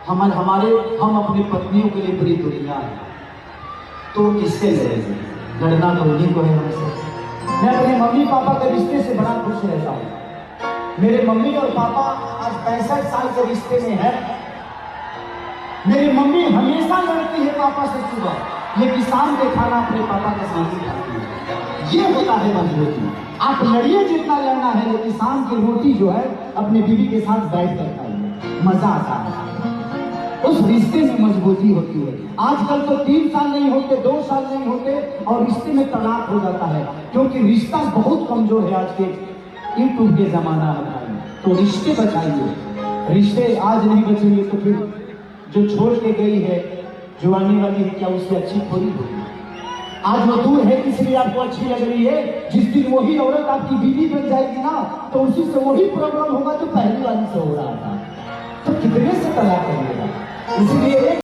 हम अपनी पत्नियों के लिए पूरी दुनिया है, तो किससे लड़ेंगे? लड़ना तो उन्हीं को है हमसे। मैं अपने मम्मी पापा के रिश्ते से बड़ा खुश रहता हूँ। मेरे मम्मी और पापा आज 65 साल के रिश्ते में है। मेरी मम्मी हमेशा लड़ती है पापा से सुबह, ये किसान के खाना अपने पापा के साथ ही खाती है। ये होता है मजबूती। आप लड़िए जितना लड़ना है, लेकिन किसान की रोटी जो है अपने बीवी के साथ बैठ कर खाइए, मजा आता है। उस रिश्ते में मजबूती होती है। आजकल तो 3 साल नहीं होते, 2 साल नहीं होते और रिश्ते में तलाक हो जाता है, क्योंकि रिश्ता बहुत कमजोर है आज के यूट्यूब के जमाना में। तो रिश्ते बचाइए। रिश्ते आज नहीं बचेंगे तो फिर जो छोड़ के गई है, जो आने वाली है, क्या उससे अच्छी थोड़ी होगी? आज वो दूर है इसलिए आपको अच्छी लग रही है। जिस दिन वही औरत आपकी बीवी बन जाएगी ना, तो उसी से वही प्रॉब्लम होगा जो पहली वाली से हो रहा था। तो कितने से तलाक करिएगा? इसलिए